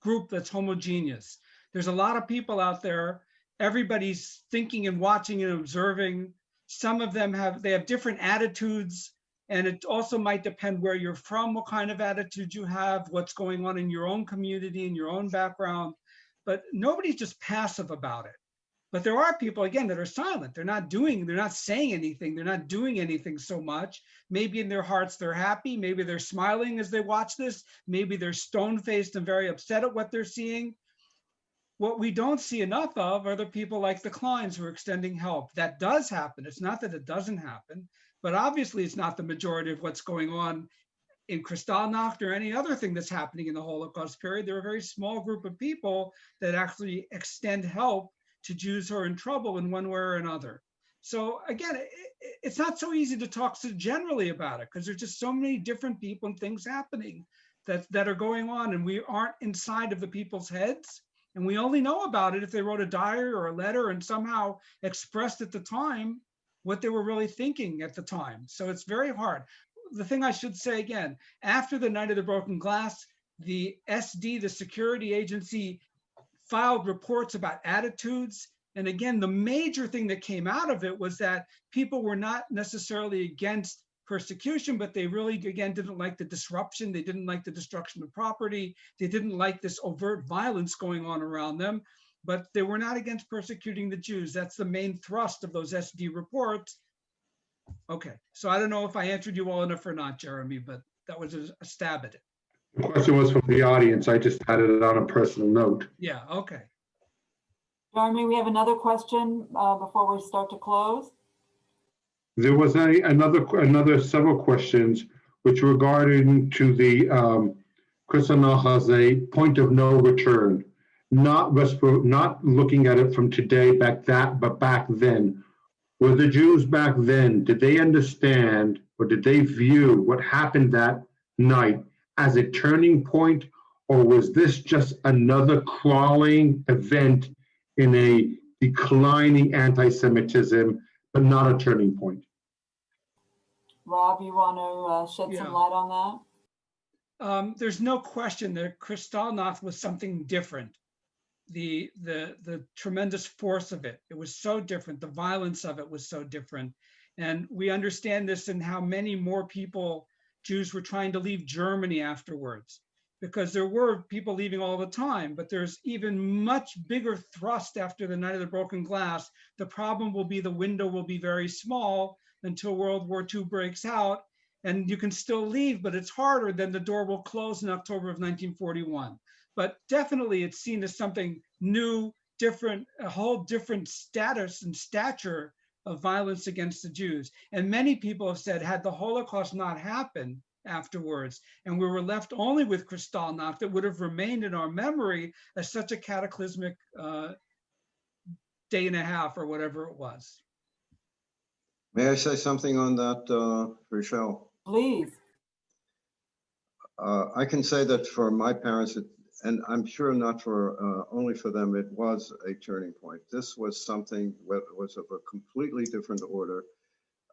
group that's homogeneous. There's a lot of people out there. Everybody's thinking and watching and observing. Some of them have different attitudes, and it also might depend where you're from, what kind of attitude you have, what's going on in your own community, in your own background. But nobody's just passive about it. But there are people, again, that are silent. They're not saying anything. They're not doing anything so much. Maybe in their hearts, they're happy. Maybe they're smiling as they watch this. Maybe they're stone-faced and very upset at what they're seeing. What we don't see enough of are the people like the Kleins who are extending help. That does happen. It's not that it doesn't happen, but obviously it's not the majority of what's going on in Kristallnacht or any other thing that's happening in the Holocaust period. There are a very small group of people that actually extend help to Jews who are in trouble in one way or another. So again, it's not so easy to talk so generally about it because there's just so many different people and things happening that are going on, and we aren't inside of the people's heads. And we only know about it if they wrote a diary or a letter and somehow expressed at the time what they were really thinking at the time. So it's very hard. The thing I should say again, after the Night of the Broken Glass, the SD, the security agency, filed reports about attitudes. And again, the major thing that came out of it was that people were not necessarily against persecution, but they really, again, didn't like the disruption. They didn't like the destruction of property. They didn't like this overt violence going on around them, but they were not against persecuting the Jews. That's the main thrust of those SD reports. Okay, so I don't know if I answered you well enough or not, Jeremy, but that was a stab at it. The question was from the audience. I just added it on a personal note. Yeah, okay. Jeremy, we have another question before we start to close. There was another several questions which regarding to the Kristallnacht as a point of no return, not looking at it from today but back then. Were the Jews back then, did they understand or did they view what happened that night as a turning point, or was this just another crawling event in a declining anti-Semitism, but not a turning point? Rob, you want to shed some light on that? There's no question that Kristallnacht was something different. The tremendous force of it was so different. The violence of it was so different. And we understand this in how many more people, Jews, were trying to leave Germany afterwards, because there were people leaving all the time, but there's even much bigger thrust after the Night of the Broken Glass. The problem will be the window will be very small until World War II breaks out, and you can still leave, but it's harder. Then the door will close in October of 1941. but definitely it's seen as something new, different, a whole different status and stature of violence against the Jews. And many people have said, had the Holocaust not happened afterwards, and we were left only with Kristallnacht, that would have remained in our memory as such a cataclysmic day and a half or whatever it was. May I say something on that, Rochelle? Please. I can say that for my parents, and I'm sure not for only for them, it was a turning point. This was something that was of a completely different order,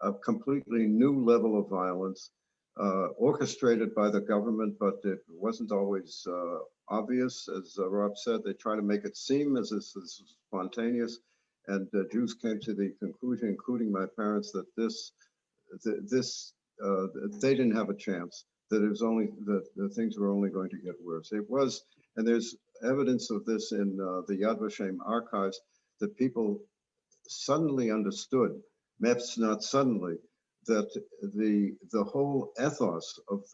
a completely new level of violence, orchestrated by the government, but it wasn't always obvious. As Rob said, they try to make it seem as if this is spontaneous, and Jews came to the conclusion, including my parents, that they didn't have a chance, that it was only that the things were only going to get worse. It was, and there's evidence of this in the Yad Vashem archives, that people suddenly understood, perhaps not suddenly, that the whole ethos of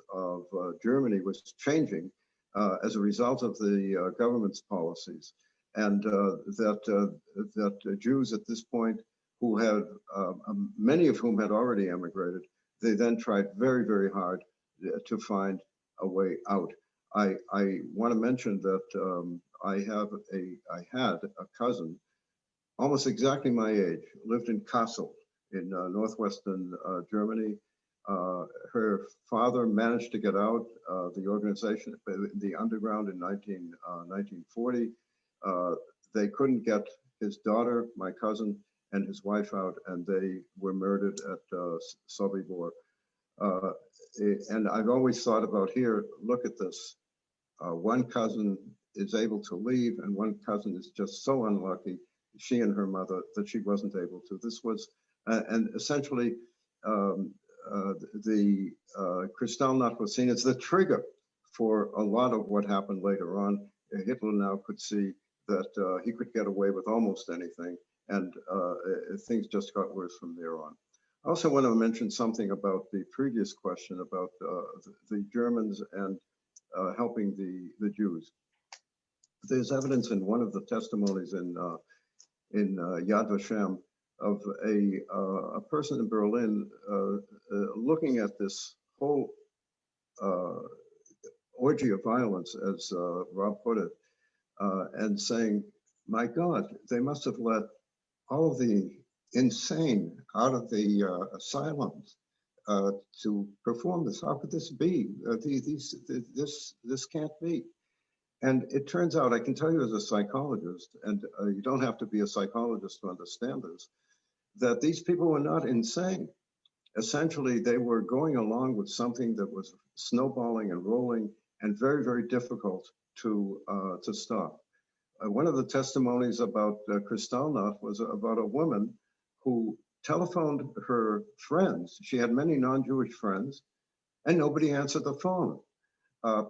Germany was changing as a result of the government's policies, and that Jews at this point, who had many of whom had already emigrated, they then tried very, very hard to find a way out. I want to mention that I had a cousin, almost exactly my age, lived in Kassel in northwestern Germany. Her father managed to get out the organization, the underground, in 1940. They couldn't get his daughter, my cousin, and his wife out, and they were murdered at Sobibor. And I've always thought about here, look at this. One cousin is able to leave, and one cousin is just so unlucky, she and her mother, that she wasn't able to. This was, and essentially, the Kristallnacht was seen as the trigger for a lot of what happened later on. Hitler now could see that he could get away with almost anything, and things just got worse from there on. I also want to mention something about the previous question about the Germans and helping the Jews. There's evidence in one of the testimonies in Yad Vashem of a person in Berlin looking at this whole orgy of violence, as Rob put it, and saying, my God, they must have let all of the insane out of the asylums to perform this. How could this be? This can't be. And it turns out, I can tell you as a psychologist, and you don't have to be a psychologist to understand this, that these people were not insane. Essentially, they were going along with something that was snowballing and rolling and very, very difficult to stop. One of the testimonies about Kristallnacht was about a woman who telephoned her friends. She had many non-Jewish friends, and nobody answered the phone.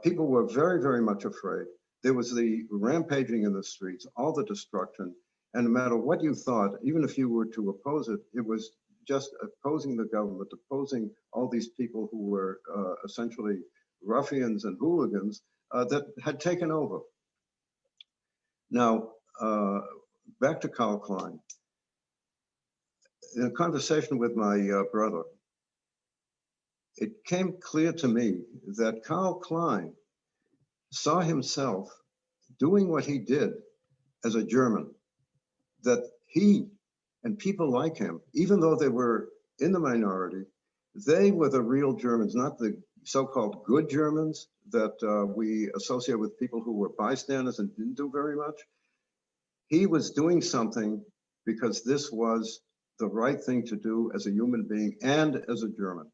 People were very, very much afraid. There was the rampaging in the streets, all the destruction, and no matter what you thought, even if you were to oppose it, it was just opposing the government, opposing all these people who were essentially ruffians and hooligans that had taken over. Now, back to Karl Klein. In a conversation with my brother, it came clear to me that Karl Klein saw himself doing what he did as a German, that he and people like him, even though they were in the minority, they were the real Germans, not the so-called good Germans that we associate with people who were bystanders and didn't do very much. He was doing something because this was the right thing to do as a human being and as a German.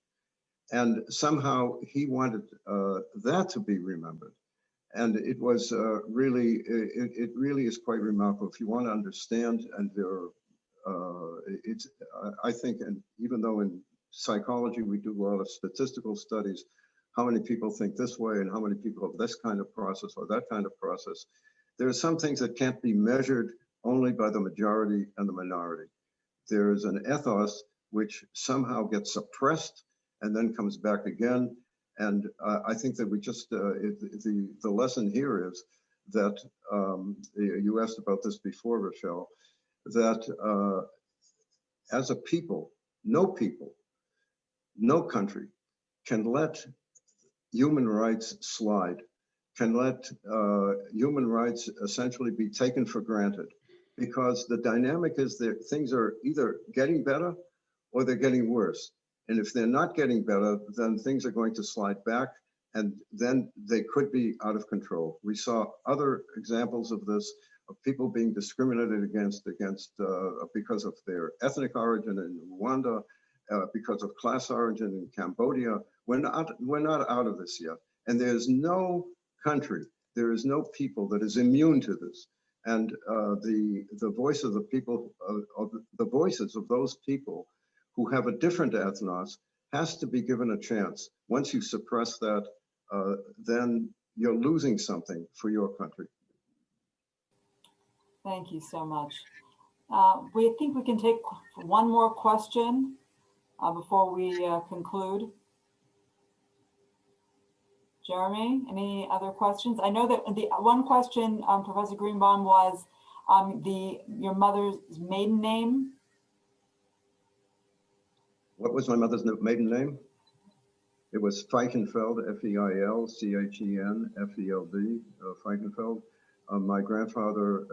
And somehow he wanted that to be remembered. And it was really, it really is quite remarkable. If you want to understand, and I think, and even though in psychology we do a lot of statistical studies, how many people think this way and how many people have this kind of process or that kind of process, there are some things that can't be measured only by the majority and the minority. There is an ethos which somehow gets suppressed and then comes back again. And I think that we just, the lesson here is that you asked about this before, Rochelle, that as a people, no country can let human rights slide, can let human rights essentially be taken for granted, because the dynamic is that things are either getting better or they're getting worse. And if they're not getting better, then things are going to slide back, and then they could be out of control. We saw other examples of this, of people being discriminated against because of their ethnic origin in Rwanda, because of class origin in Cambodia. We're not out of this yet. And there's no country, there is no people that is immune to this. And the voice of the people, the voices of those people who have a different ethnos has to be given a chance. Once you suppress that, then you're losing something for your country. Thank you so much. We think we can take one more question before we conclude. Jeremy, any other questions? I know that the one question, Professor Greenbaum, was your mother's maiden name. What was my mother's maiden name? It was Feichenfeld, Feilchen-Feld, Feichenfeld. My grandfather,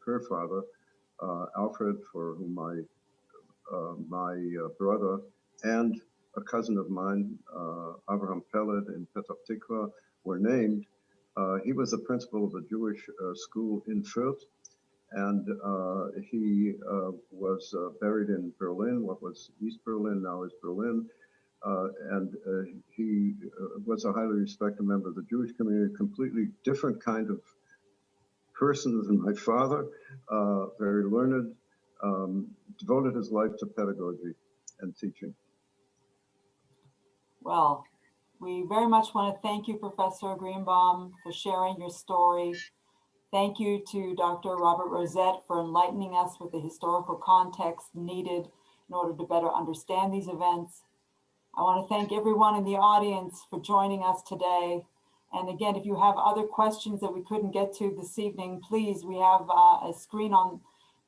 her father, Alfred, for whom my brother and a cousin of mine, Avraham Peled in Petah Tikva, were named. He was the principal of a Jewish school in Fürth, and he was buried in Berlin. What was East Berlin now is Berlin. And he was a highly respected member of the Jewish community, completely different kind of person than my father, very learned, devoted his life to pedagogy and teaching. Well, we very much want to thank you, Professor Greenbaum, for sharing your story. Thank you to Dr. Robert Rosette for enlightening us with the historical context needed in order to better understand these events. I want to thank everyone in the audience for joining us today. And again, if you have other questions that we couldn't get to this evening, please, we have a screen on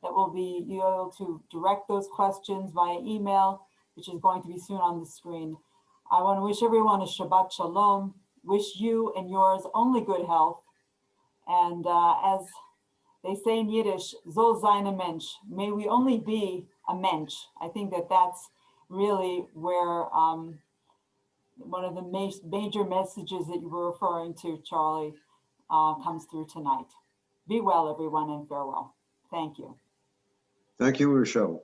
that will be able to direct those questions via email, which is going to be soon on the screen. I want to wish everyone a Shabbat Shalom, wish you and yours only good health. And as they say in Yiddish, Soll sein ein Mensch, may we only be a mensch. I think that that's really where one of the major messages that you were referring to, Charlie, comes through tonight. Be well, everyone, and farewell. Thank you. Thank you, Rochelle.